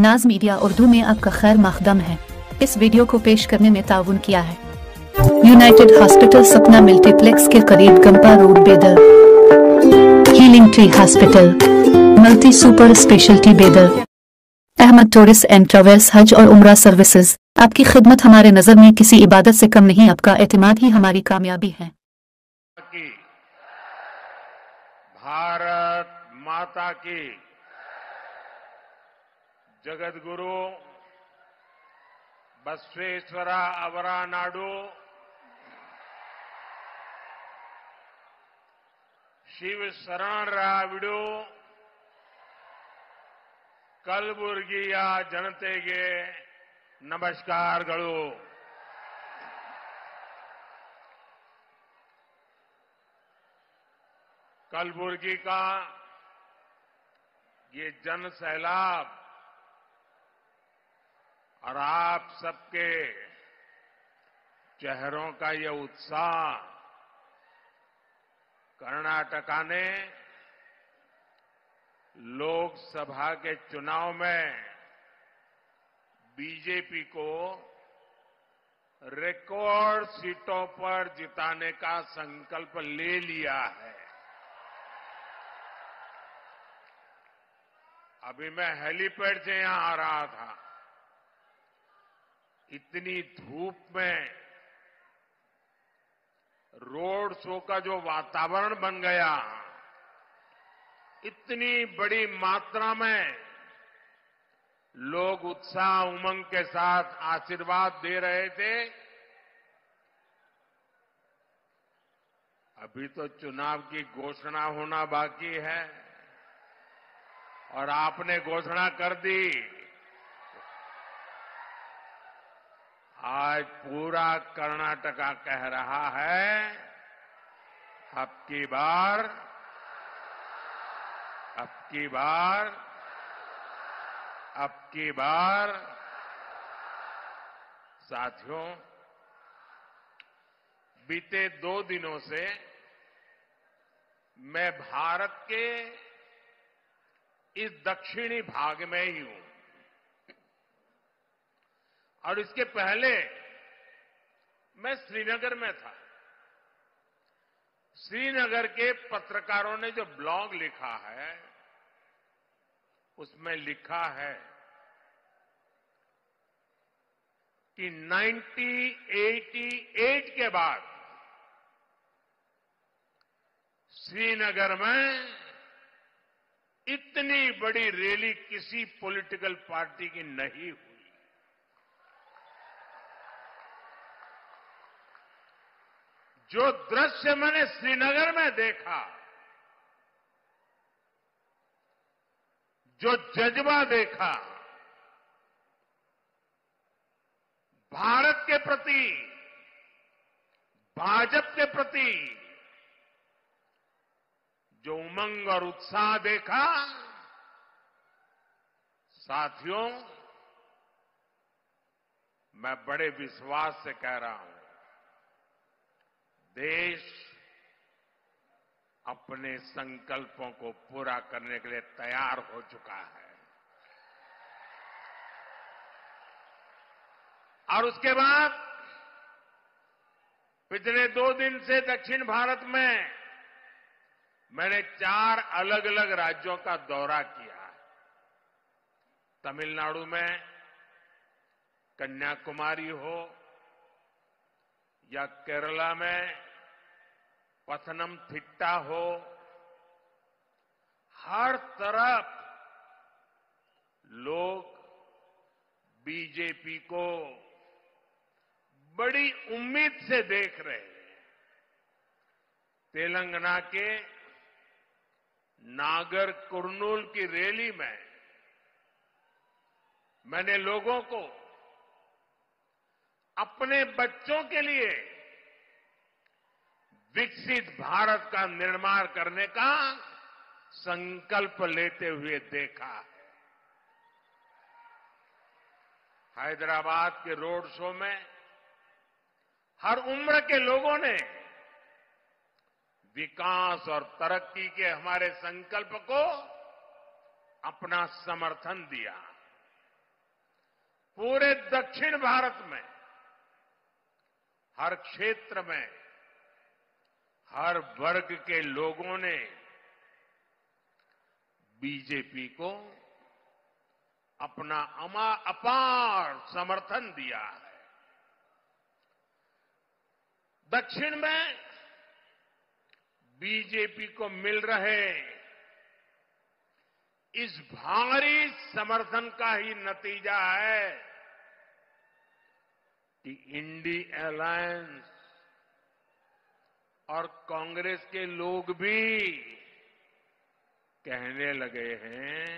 नाज मीडिया उर्दू में आपका खैर मकदम है। इस वीडियो को पेश करने में ताउन किया है यूनाइटेड हॉस्पिटल सपना मल्टीप्लेक्स के करीब गंपा रोड बेदर, healing tree hospital multi super speciality बेदर, अहमद टूरिस्ट एंड ट्रैवल्स हज और उम्रा सर्विसेज। आपकी खिदमत हमारे नजर में किसी इबादत से कम नहीं, आपका एतमाद ही हमारी कामयाबी है। भारत माता की जगत गुरु बसवेश्वरा अवरा नाडू शिव शरण राविडू ಕಲಬುರಗಿಯ ಜನತೆಗೆ नमस्कारಗಳು। कलबुर्गी का ये जन सैलाब और आप सबके चेहरों का ये उत्साह कर्नाटका ने लोकसभा के चुनाव में बीजेपी को रिकॉर्ड सीटों पर जिताने का संकल्प ले लिया है। अभी मैं हेलीपैड से यहां आ रहा था, इतनी धूप में रोड शो का जो वातावरण बन गया, इतनी बड़ी मात्रा में लोग उत्साह उमंग के साथ आशीर्वाद दे रहे थे। अभी तो चुनाव की घोषणा होना बाकी है और आपने घोषणा कर दी। आज पूरा कर्नाटका कह रहा है अब की बार साथियों, बीते 2 दिनों से मैं भारत के इस दक्षिणी भाग में ही हूं और इसके पहले मैं श्रीनगर में था। श्रीनगर के पत्रकारों ने जो ब्लॉग लिखा है उसमें लिखा है कि 1988 के बाद श्रीनगर में इतनी बड़ी रैली किसी पॉलिटिकल पार्टी की नहीं हुई। जो दृश्य मैंने श्रीनगर में देखा, जो जज्बा देखा, भारत के प्रति, भाजपा के प्रति जो उमंग और उत्साह देखा, साथियों, मैं बड़े विश्वास से कह रहा हूं, देश अपने संकल्पों को पूरा करने के लिए तैयार हो चुका है। और उसके बाद पिछले 2 दिन से दक्षिण भारत में मैंने 4 अलग अलग राज्यों का दौरा किया। तमिलनाडु में कन्याकुमारी हो या केरला में पथनमथिट्टा हो, हर तरफ लोग बीजेपी को बड़ी उम्मीद से देख रहे हैं। तेलंगाना के नागर कुर्नूल की रैली में मैंने लोगों को अपने बच्चों के लिए विकसित भारत का निर्माण करने का संकल्प लेते हुए देखा है। हैदराबाद के रोड शो में हर उम्र के लोगों ने विकास और तरक्की के हमारे संकल्प को अपना समर्थन दिया। पूरे दक्षिण भारत में हर क्षेत्र में हर वर्ग के लोगों ने बीजेपी को अपना अपार समर्थन दिया है। दक्षिण में बीजेपी को मिल रहे इस भारी समर्थन का ही नतीजा है कि इंडी अलायंस और कांग्रेस के लोग भी कहने लगे हैं,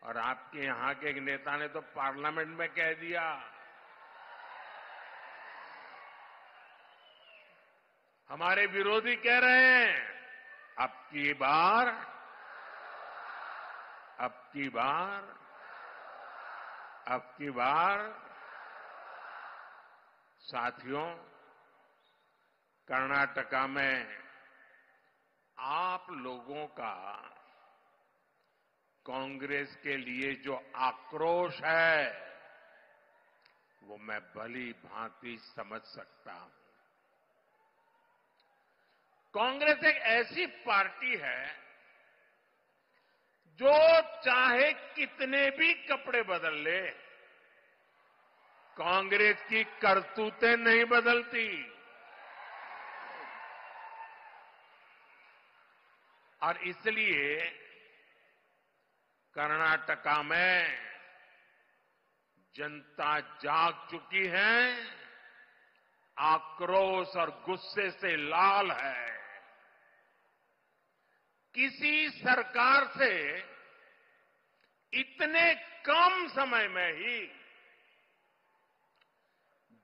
और आपके यहां के एक नेता ने तो पार्लियामेंट में कह दिया, हमारे विरोधी कह रहे हैं अब की बार साथियों, कर्नाटका में आप लोगों का कांग्रेस के लिए जो आक्रोश है वो मैं भली भांति समझ सकता हूं। कांग्रेस एक ऐसी पार्टी है जो चाहे कितने भी कपड़े बदल ले, कांग्रेस की करतूतें नहीं बदलती। और इसलिए कर्नाटका में जनता जाग चुकी है, आक्रोश और गुस्से से लाल है। किसी सरकार से इतने कम समय में ही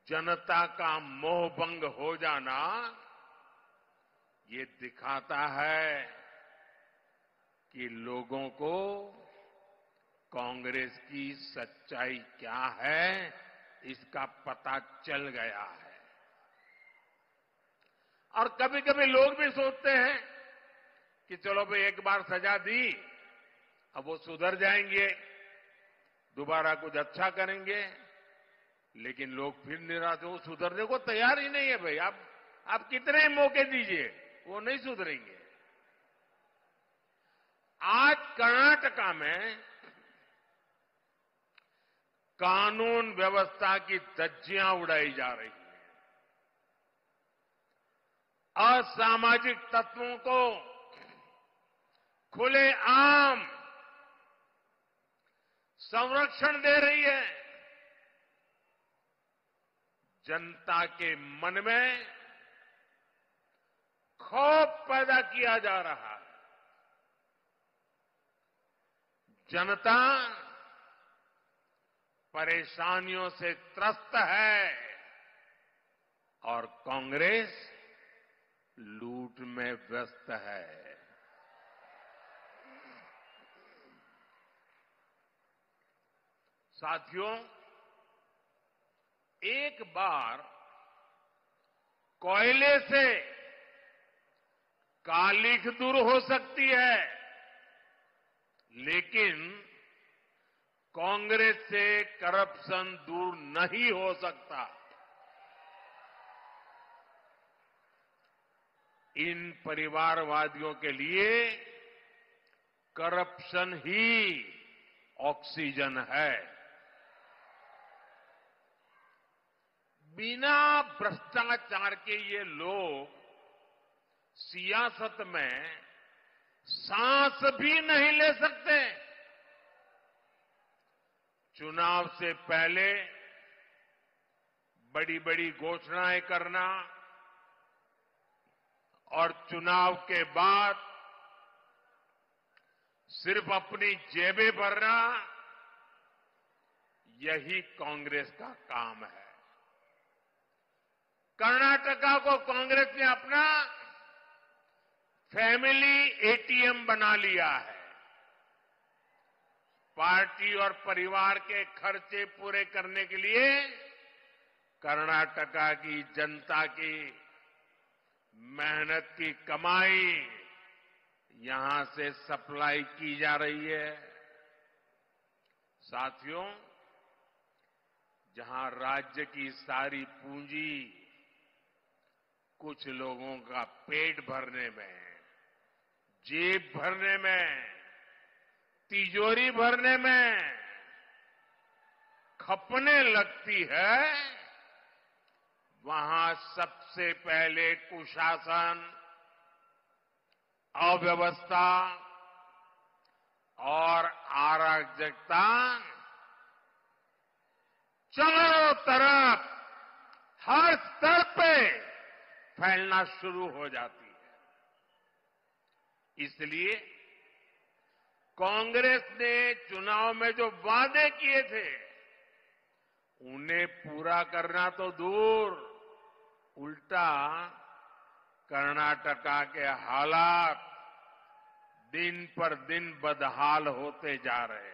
जनता का मोहभंग हो जाना ये दिखाता है कि लोगों को कांग्रेस की सच्चाई क्या है इसका पता चल गया है। और कभी कभी लोग भी सोचते हैं कि चलो भाई एक बार सजा दी, अब वो सुधर जाएंगे, दोबारा कुछ अच्छा करेंगे, लेकिन लोग फिर निराश हो, सुधरने को तैयार ही नहीं है। भाई आप कितने मौके दीजिए, वो नहीं सुधरेंगे। आज कर्नाटका में कानून व्यवस्था की धज्जियां उड़ाई जा रही हैं। असामाजिक तत्वों को खुलेआम संरक्षण दे रही है। जनता के मन में खौफ पैदा किया जा रहा है। जनता परेशानियों से त्रस्त है और कांग्रेस लूट में व्यस्त है। साथियों, एक बार कोयले से कालिख दूर हो सकती है, लेकिन कांग्रेस से करप्शन दूर नहीं हो सकता। इन परिवारवादियों के लिए करप्शन ही ऑक्सीजन है। बिना भ्रष्टाचार के ये लोग सियासत में सांस भी नहीं ले सकते। चुनाव से पहले बड़ी बड़ी घोषणाएं करना और चुनाव के बाद सिर्फ अपनी जेबें भरना, यही कांग्रेस का काम है। कर्नाटका को कांग्रेस ने अपना फैमिली एटीएम बना लिया है। पार्टी और परिवार के खर्चे पूरे करने के लिए कर्नाटका की जनता की मेहनत की कमाई यहां से सप्लाई की जा रही है। साथियों, जहां राज्य की सारी पूंजी कुछ लोगों का पेट भरने में, जेब भरने में, तिजोरी भरने में खपने लगती है, वहां सबसे पहले कुशासन, अव्यवस्था और अराजकता चारों तरफ हर स्तर पे फैलना शुरू हो जाती है। इसलिए कांग्रेस ने चुनाव में जो वादे किए थे उन्हें पूरा करना तो दूर, उल्टा कर्नाटका के हालात दिन पर दिन बदहाल होते जा रहे हैं।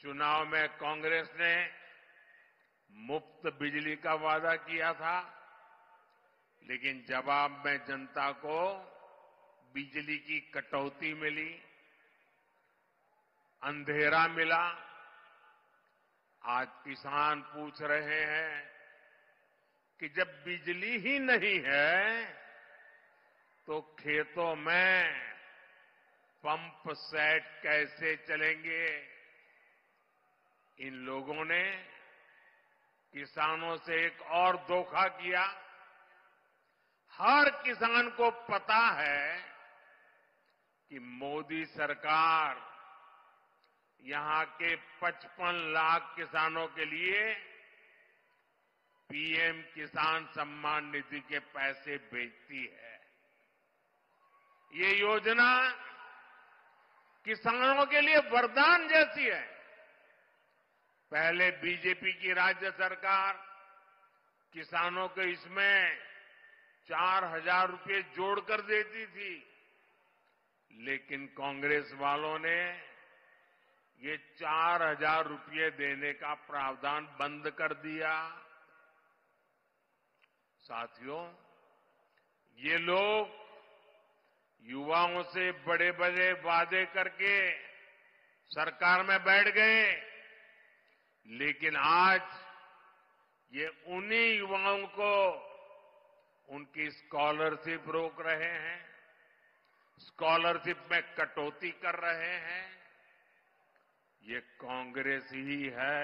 चुनाव में कांग्रेस ने मुफ्त बिजली का वादा किया था, लेकिन जवाब में जनता को बिजली की कटौती मिली, अंधेरा मिला। आज किसान पूछ रहे हैं कि जब बिजली ही नहीं है तो खेतों में पंप सेट कैसे चलेंगे। इन लोगों ने किसानों से एक और धोखा किया। हर किसान को पता है कि मोदी सरकार यहां के 55 लाख किसानों के लिए पीएम किसान सम्मान निधि के पैसे भेजती है। ये योजना किसानों के लिए वरदान जैसी है। पहले बीजेपी की राज्य सरकार किसानों को इसमें 4,000 रुपये जोड़कर देती थी, लेकिन कांग्रेस वालों ने ये 4,000 रुपये देने का प्रावधान बंद कर दिया। साथियों, ये लोग युवाओं से बड़े बड़े वादे करके सरकार में बैठ गए, लेकिन आज ये उन्हीं युवाओं को उनकी स्कॉलरशिप रोक रहे हैं, स्कॉलरशिप में कटौती कर रहे हैं। ये कांग्रेस ही है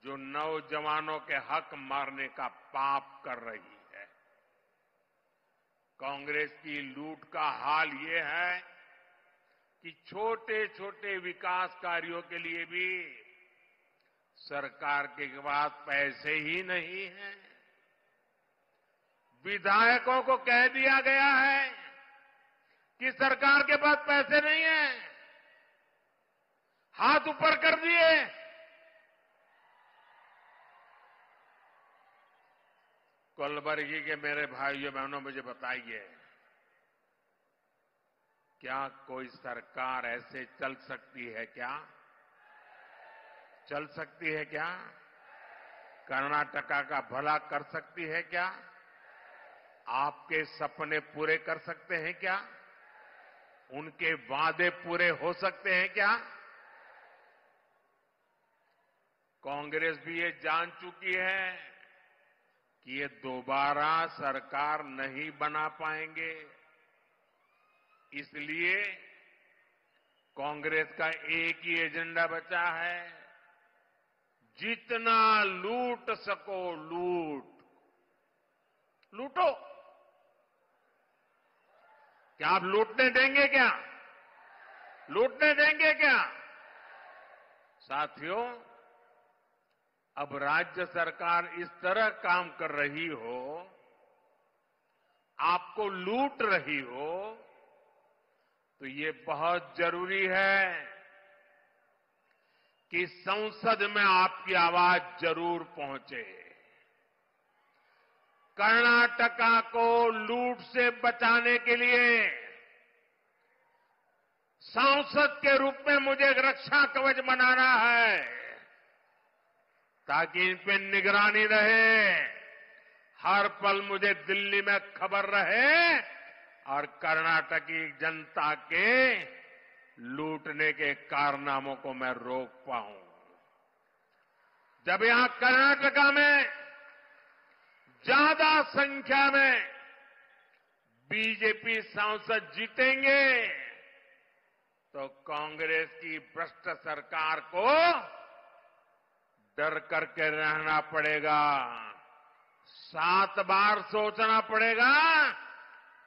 जो नौजवानों के हक मारने का पाप कर रही है। कांग्रेस की लूट का हाल ये है कि छोटे छोटे विकास कार्यों के लिए भी सरकार के पास पैसे ही नहीं हैं। विधायकों को कह दिया गया है कि सरकार के पास पैसे नहीं हैं, हाथ ऊपर कर दिए। कलबुर्गी के मेरे भाइयों बहनों, मुझे बताइए, क्या कोई सरकार ऐसे चल सकती है क्या? चल सकती है क्या? कर्नाटका का भला कर सकती है क्या? आपके सपने पूरे कर सकते हैं क्या? उनके वादे पूरे हो सकते हैं क्या? कांग्रेस भी ये जान चुकी है कि ये दोबारा सरकार नहीं बना पाएंगे। इसलिए कांग्रेस का एक ही एजेंडा बचा है, जितना लूट सको लूटो। क्या आप लूटने देंगे क्या? लूटने देंगे क्या? साथियों, अब राज्य सरकार इस तरह काम कर रही हो, आपको लूट रही हो, तो ये बहुत जरूरी है कि संसद में आपकी आवाज जरूर पहुंचे। कर्नाटका को लूट से बचाने के लिए सांसद के रूप में मुझे रक्षा कवच बनाना है, ताकि इन पे निगरानी रहे, हर पल मुझे दिल्ली में खबर रहे और कर्नाटक की जनता के लूटने के कारनामों को मैं रोक पाऊं। जब यहां कर्नाटका में ज्यादा संख्या में बीजेपी सांसद जीतेंगे तो कांग्रेस की भ्रष्ट सरकार को डर करके रहना पड़ेगा, 7 बार सोचना पड़ेगा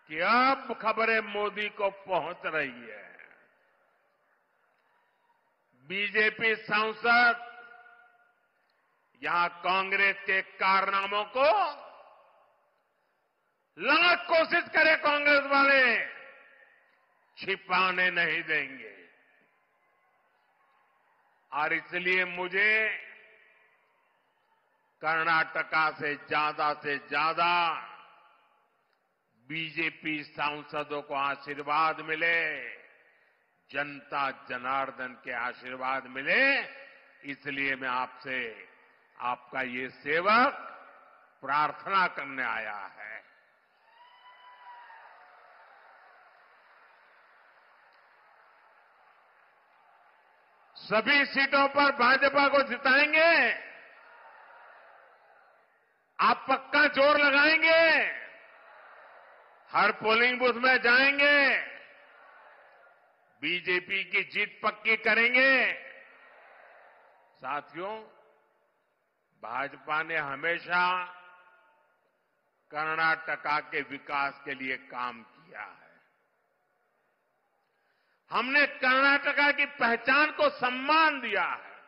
कि अब खबरें मोदी को पहुंच रही है। बीजेपी सांसद यहां कांग्रेस के कारनामों को लाख कोशिश करे कांग्रेस वाले, छिपाने नहीं देंगे। और इसलिए मुझे कर्नाटका से ज्यादा बीजेपी सांसदों को आशीर्वाद मिले, जनता जनार्दन के आशीर्वाद मिले, इसलिए मैं आपसे, आपका ये सेवक प्रार्थना करने आया है। सभी सीटों पर भाजपा को जिताएंगे। आप पक्का जोर लगाएंगे, हर पोलिंग बूथ में जाएंगे, बीजेपी की जीत पक्की करेंगे। साथियों, भाजपा ने हमेशा कर्नाटका के विकास के लिए काम किया है। हमने कर्नाटका की पहचान को सम्मान दिया है।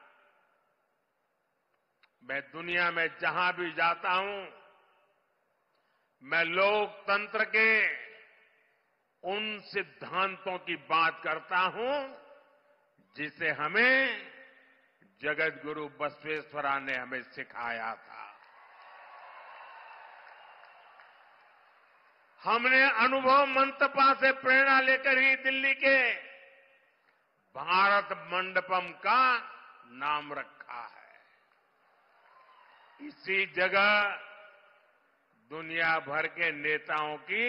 मैं दुनिया में जहां भी जाता हूं, मैं लोकतंत्र के उन सिद्धांतों की बात करता हूं जिसे हमें जगत गुरु बसवेश्वरा ने हमें सिखाया था। हमने अनुभव मंटपा से प्रेरणा लेकर ही दिल्ली के भारत मंडपम का नाम रखा है। इसी जगह दुनिया भर के नेताओं की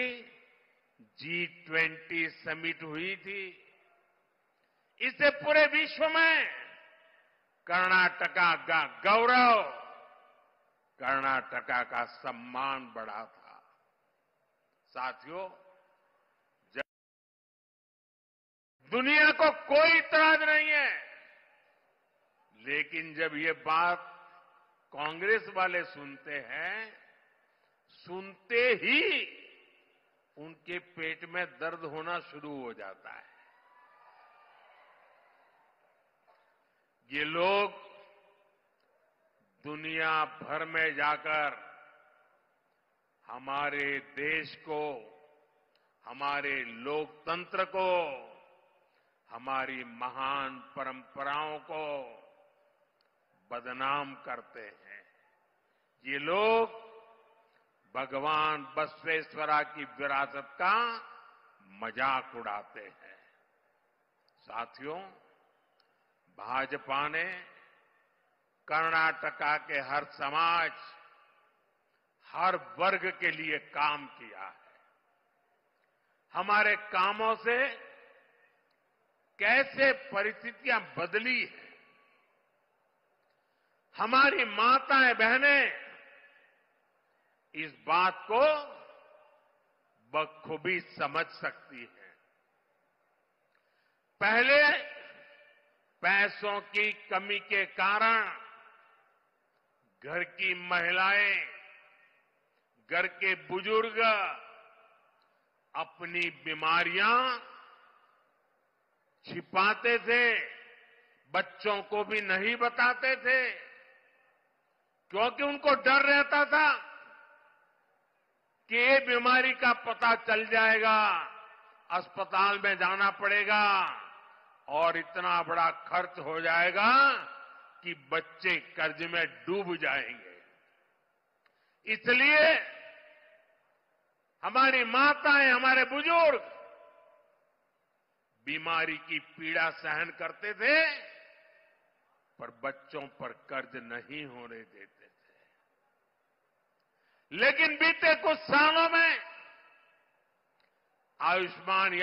G20 समिट हुई थी। इससे पूरे विश्व में कर्नाटका का गौरव, कर्नाटका का सम्मान बढ़ा था। साथियों, दुनिया को कोई इतराज नहीं है, लेकिन जब ये बात कांग्रेस वाले सुनते हैं, सुनते ही उनके पेट में दर्द होना शुरू हो जाता है। ये लोग दुनिया भर में जाकर हमारे देश को, हमारे लोकतंत्र को, हमारी महान परंपराओं को बदनाम करते हैं। ये लोग भगवान बसवेश्वरा की विरासत का मजाक उड़ाते हैं। साथियों, भाजपा ने कर्नाटका के हर समाज, हर वर्ग के लिए काम किया है। हमारे कामों से कैसे परिस्थितियां बदली हैं, हमारी माताएं बहनें इस बात को बखूबी समझ सकती हैं। पहले पैसों की कमी के कारण घर की महिलाएं, घर के बुजुर्ग अपनी बीमारियां छिपाते थे, बच्चों को भी नहीं बताते थे, क्योंकि उनको डर रहता था कि ये बीमारी का पता चल जाएगा, अस्पताल में जाना पड़ेगा और इतना बड़ा खर्च हो जाएगा कि बच्चे कर्ज में डूब जाएंगे। इसलिए हमारी माताएं, हमारे बुजुर्ग बीमारी की पीड़ा सहन करते थे, पर बच्चों पर कर्ज नहीं होने देते थे। लेकिन बीते कुछ सालों में आयुष्मान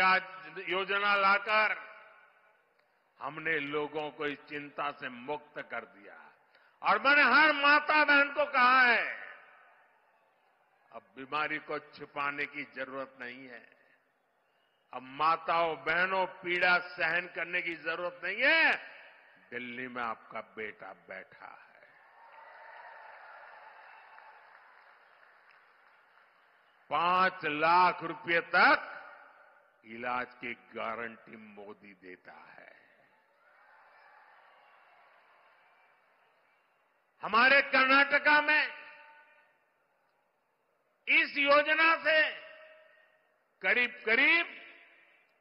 योजना लाकर हमने लोगों को इस चिंता से मुक्त कर दिया और मैंने हर माता बहन को कहा है, अब बीमारी को छिपाने की जरूरत नहीं है। अब माताओं बहनों पीड़ा सहन करने की जरूरत नहीं है। दिल्ली में आपका बेटा बैठा है। 5 लाख रुपए तक इलाज की गारंटी मोदी देता है। हमारे कर्नाटका में इस योजना से करीब करीब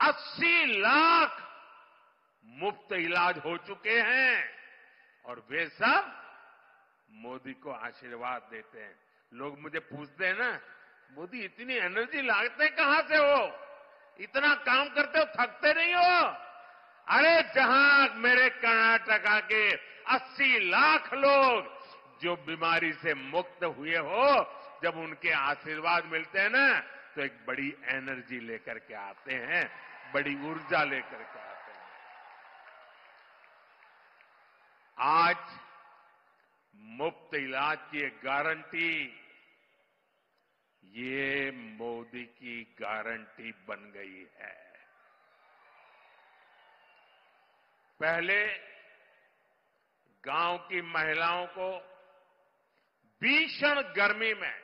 80 लाख मुफ्त इलाज हो चुके हैं और वे सब मोदी को आशीर्वाद देते हैं। लोग मुझे पूछते हैं ना, मोदी इतनी एनर्जी लाते कहां से हो, इतना काम करते हो, थकते नहीं हो? अरे जहां मेरे कर्नाटका के 80 लाख लोग जो बीमारी से मुक्त हुए हो, जब उनके आशीर्वाद मिलते हैं ना, तो एक बड़ी एनर्जी लेकर के आते हैं, बड़ी ऊर्जा लेकर के आते हैं। आज मुफ्त इलाज की एक गारंटी, ये मोदी की गारंटी बन गई है। पहले गांव की महिलाओं को भीषण गर्मी में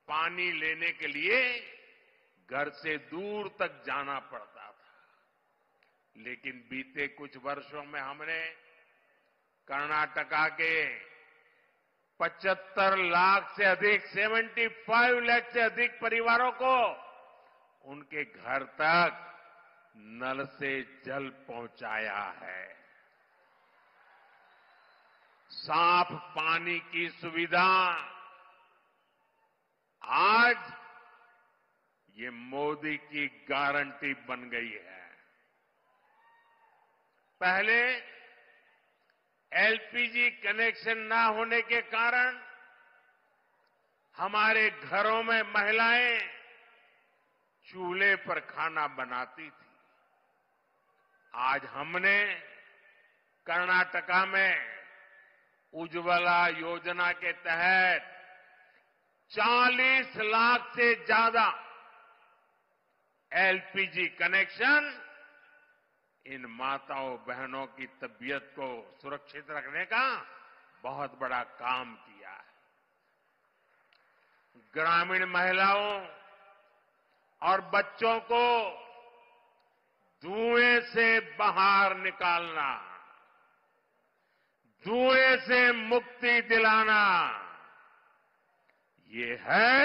पानी लेने के लिए घर से दूर तक जाना पड़ता था। लेकिन बीते कुछ वर्षों में हमने कर्नाटका के 75 लाख से अधिक 75 लाख से अधिक परिवारों को उनके घर तक नल से जल पहुंचाया है। साफ पानी की सुविधा आज ये मोदी की गारंटी बन गई है। पहले एलपीजी कनेक्शन न होने के कारण हमारे घरों में महिलाएं चूल्हे पर खाना बनाती थी। आज हमने कर्नाटका में उज्ज्वला योजना के तहत 40 लाख से ज्यादा एलपीजी कनेक्शन इन माताओं बहनों की तबीयत को सुरक्षित रखने का बहुत बड़ा काम किया है। ग्रामीण महिलाओं और बच्चों को धुएं से बाहर निकालना, धुएं से मुक्ति दिलाना, ये है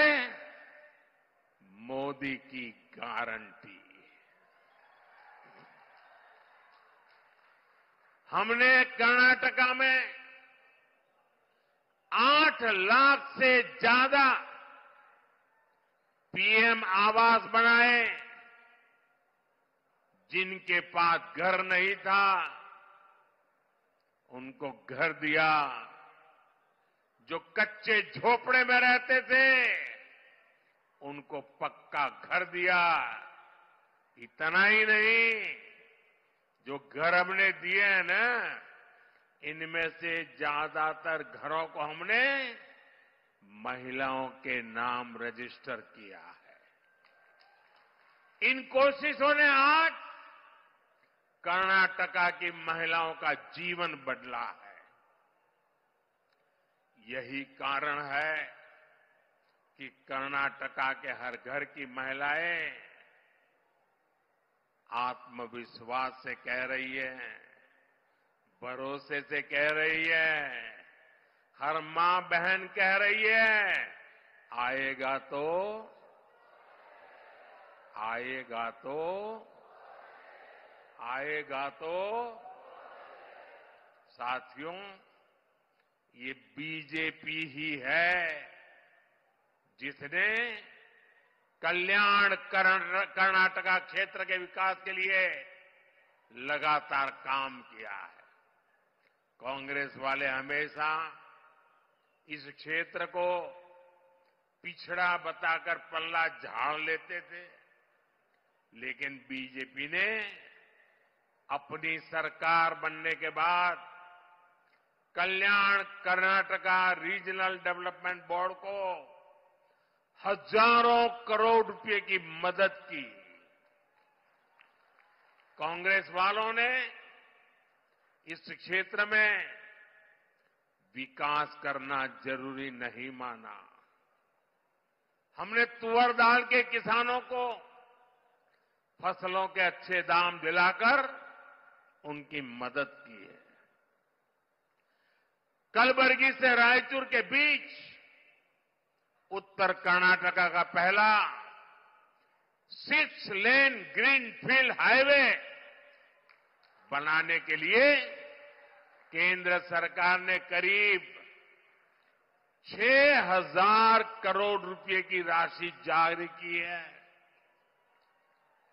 मोदी की गारंटी। हमने कर्नाटका में 8 लाख से ज्यादा पीएम आवास बनाए। जिनके पास घर नहीं था उनको घर दिया, जो कच्चे झोपड़े में रहते थे उनको पक्का घर दिया। इतना ही नहीं, जो घर हमने दिए हैं ना, इनमें से ज्यादातर घरों को हमने महिलाओं के नाम रजिस्टर किया है। इन कोशिशों ने आज कर्नाटका की महिलाओं का जीवन बदला है। यही कारण है कि कर्नाटका के हर घर की महिलाएं आत्मविश्वास से कह रही है, भरोसे से कह रही है, हर मां बहन कह रही है, आएगा तो आएगा तो आएगा तो। साथियों, ये बीजेपी ही है जिसने कल्याण कर्नाटका क्षेत्र के विकास के लिए लगातार काम किया है। कांग्रेस वाले हमेशा इस क्षेत्र को पिछड़ा बताकर पल्ला झाड़ लेते थे, लेकिन बीजेपी ने अपनी सरकार बनने के बाद कल्याण कर्नाटका रीजनल डेवलपमेंट बोर्ड को हजारों करोड़ रुपए की मदद की। कांग्रेस वालों ने इस क्षेत्र में विकास करना जरूरी नहीं माना। हमने तुअर दाल के किसानों को फसलों के अच्छे दाम दिलाकर उनकी मदद की है। कलबुर्गी से रायचूर के बीच उत्तर कर्नाटका का पहला 6 लेन ग्रीनफील्ड हाईवे बनाने के लिए केंद्र सरकार ने करीब 6,000 करोड़ रुपए की राशि जारी की है।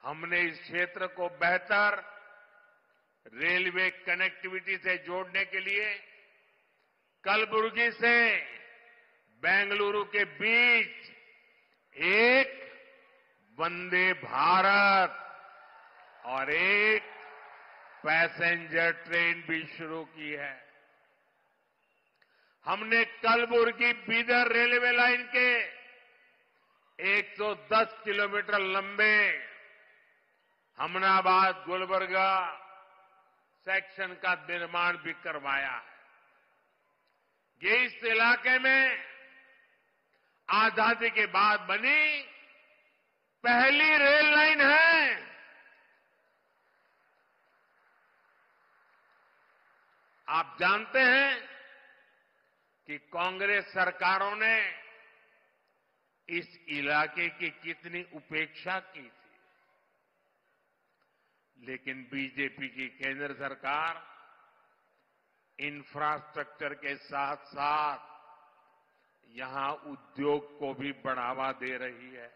हमने इस क्षेत्र को बेहतर रेलवे कनेक्टिविटी से जोड़ने के लिए कलबुर्गी से बेंगलुरु के बीच एक वंदे भारत और एक पैसेंजर ट्रेन भी शुरू की है। हमने कलबुर्गी बीदर रेलवे लाइन के 110 किलोमीटर लंबे हमनाबाद गुलबर्गा सेक्शन का निर्माण भी करवाया है। ये इस इलाके में आजादी के बाद बनी पहली रेल लाइन है। आप जानते हैं कि कांग्रेस सरकारों ने इस इलाके की कितनी उपेक्षा की थी, लेकिन बीजेपी की केंद्र सरकार इंफ्रास्ट्रक्चर के साथ साथ यहां उद्योग को भी बढ़ावा दे रही है।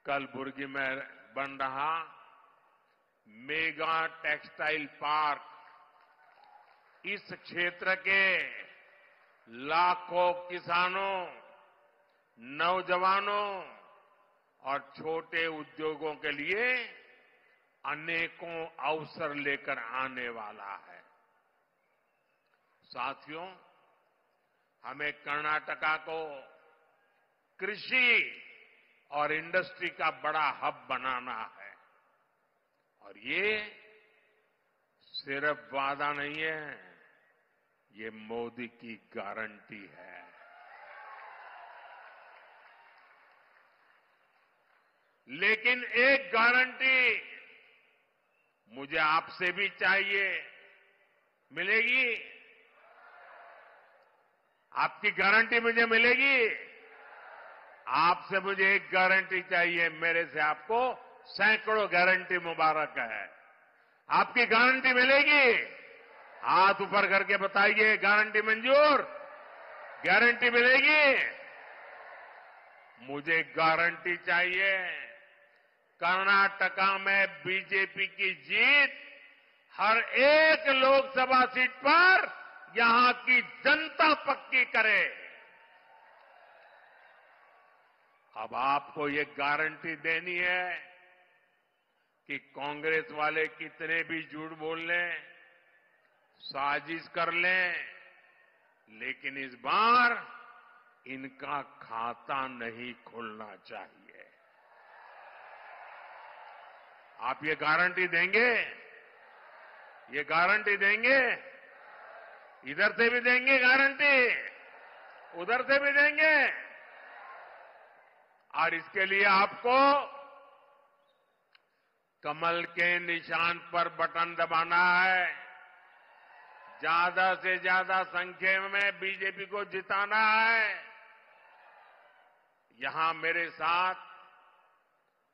कलबुर्गी में बन रहा मेगा टेक्सटाइल पार्क इस क्षेत्र के लाखों किसानों, नौजवानों और छोटे उद्योगों के लिए अनेकों अवसर लेकर आने वाला है। साथियों, हमें कर्नाटका को कृषि और इंडस्ट्री का बड़ा हब बनाना है और ये सिर्फ वादा नहीं है, ये मोदी की गारंटी है। लेकिन एक गारंटी मुझे आपसे भी चाहिए, मिलेगी? आपकी गारंटी मुझे मिलेगी? आपसे मुझे एक गारंटी चाहिए, मेरे से आपको सैकड़ों गारंटी मुबारक है। आपकी गारंटी मिलेगी? हाथ ऊपर करके बताइए, गारंटी मंजूर? गारंटी मिलेगी? मुझे गारंटी चाहिए। कर्नाटका में बीजेपी की जीत हर एक लोकसभा सीट पर यहां की जनता पक्की करे। अब आपको ये गारंटी देनी है कि कांग्रेस वाले कितने भी झूठ बोल लें, साजिश कर लें, लेकिन इस बार इनका खाता नहीं खुलना चाहिए। आप ये गारंटी देंगे? ये गारंटी देंगे? इधर से भी देंगे गारंटी, उधर से भी देंगे। और इसके लिए आपको कमल के निशान पर बटन दबाना है, ज्यादा से ज्यादा संख्या में बीजेपी को जिताना है। यहां मेरे साथ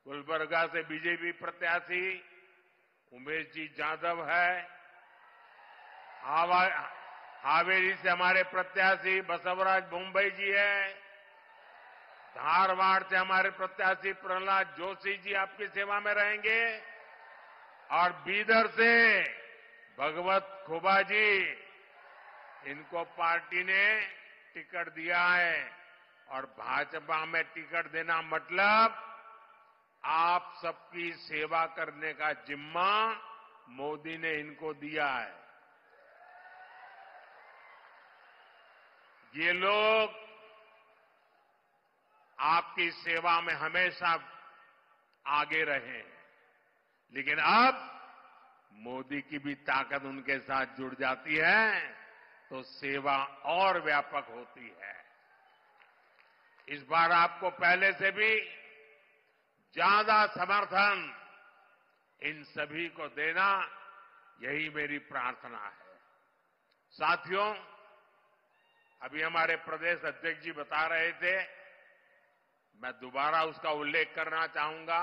गुलबर्गा से बीजेपी प्रत्याशी उमेश जी जाधव है, हावेरी से हमारे प्रत्याशी बसवराज मुंबई जी है, धारवाड़ से हमारे प्रत्याशी प्रहलाद जोशी जी आपकी सेवा में रहेंगे और बीदर से भगवत खुबा जी, इनको पार्टी ने टिकट दिया है। और भाजपा में टिकट देना मतलब आप सबकी सेवा करने का जिम्मा मोदी ने इनको दिया है। ये लोग आपकी सेवा में हमेशा आगे रहे, लेकिन अब मोदी की भी ताकत उनके साथ जुड़ जाती है तो सेवा और व्यापक होती है। इस बार आपको पहले से भी ज्यादा समर्थन इन सभी को देना, यही मेरी प्रार्थना है। साथियों, अभी हमारे प्रदेश अध्यक्ष जी बता रहे थे, मैं दोबारा उसका उल्लेख करना चाहूंगा।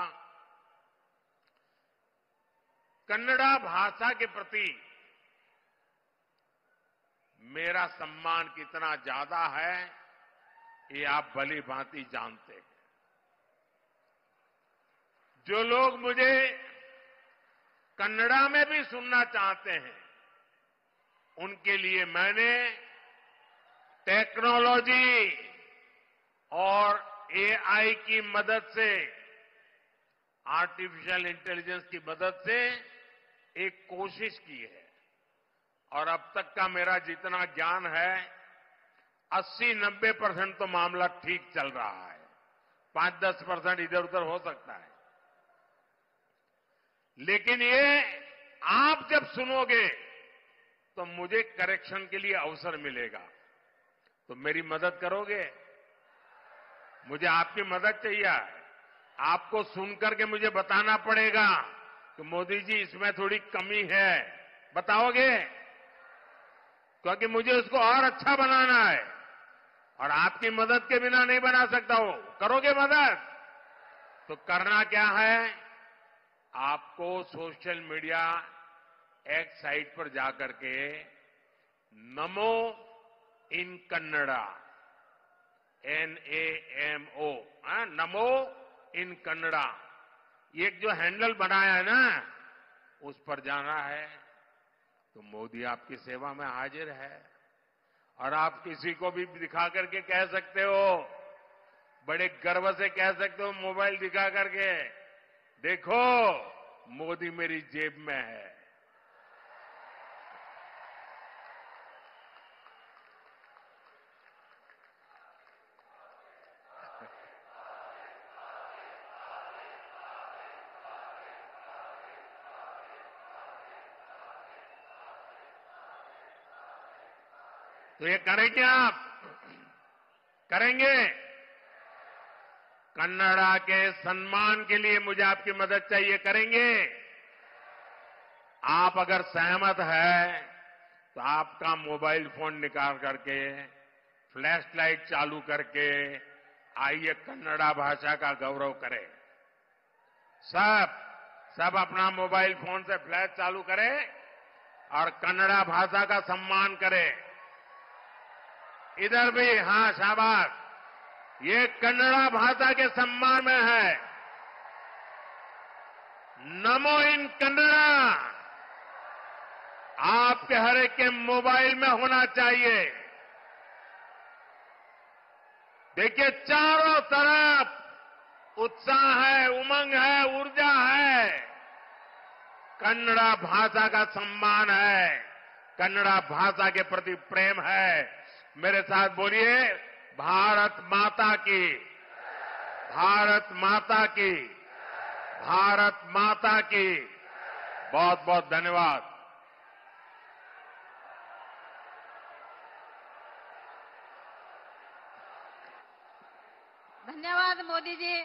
कन्नड़ा भाषा के प्रति मेरा सम्मान कितना ज्यादा है, ये आप भली भांति जानते हैं। जो लोग मुझे कन्नड़ा में भी सुनना चाहते हैं, उनके लिए मैंने टेक्नोलॉजी और एआई की मदद से, आर्टिफिशियल इंटेलिजेंस की मदद से एक कोशिश की है। और अब तक का मेरा जितना ज्ञान है, 80-90% तो मामला ठीक चल रहा है। 5-10% इधर उधर हो सकता है, लेकिन ये आप जब सुनोगे तो मुझे करेक्शन के लिए अवसर मिलेगा। तो मेरी मदद करोगे? मुझे आपकी मदद चाहिए। आपको सुनकर के मुझे बताना पड़ेगा कि मोदी जी इसमें थोड़ी कमी है, बताओगे? क्योंकि मुझे उसको और अच्छा बनाना है और आपकी मदद के बिना नहीं बना सकता हूं। करोगे मदद? तो करना क्या है, आपको सोशल मीडिया एक्स साइट पर जाकर के नमो इन कन्नड़ा, NAMO, नमो इन कन्नड़ा, ये जो हैंडल बनाया है ना, उस पर जाना है। तो मोदी आपकी सेवा में हाजिर है। और आप किसी को भी दिखा करके कह सकते हो, बड़े गर्व से कह सकते हो, मोबाइल दिखा करके, देखो मोदी मेरी जेब में है। तो ये करेंगे आप? करेंगे? कन्नड़ा के सम्मान के लिए मुझे आपकी मदद चाहिए, करेंगे? आप अगर सहमत है तो आपका मोबाइल फोन निकाल करके, फ्लैश लाइट चालू करके आइए कन्नड़ा भाषा का गौरव करें। सब अपना मोबाइल फोन से फ्लैश चालू करें और कन्नड़ा भाषा का सम्मान करें। इधर भी, हां, शाबाश। ये कन्नड़ा भाषा के सम्मान में है। नमो इन कन्नड़ा आपके हर एक के मोबाइल में होना चाहिए। देखिए, चारों तरफ उत्साह है, उमंग है, ऊर्जा है। कन्नड़ा भाषा का सम्मान है, कन्नड़ा भाषा के प्रति प्रेम है। मेरे साथ बोलिए, भारत माता की, भारत माता की, भारत माता की। बहुत बहुत धन्यवाद। धन्यवाद मोदी जी।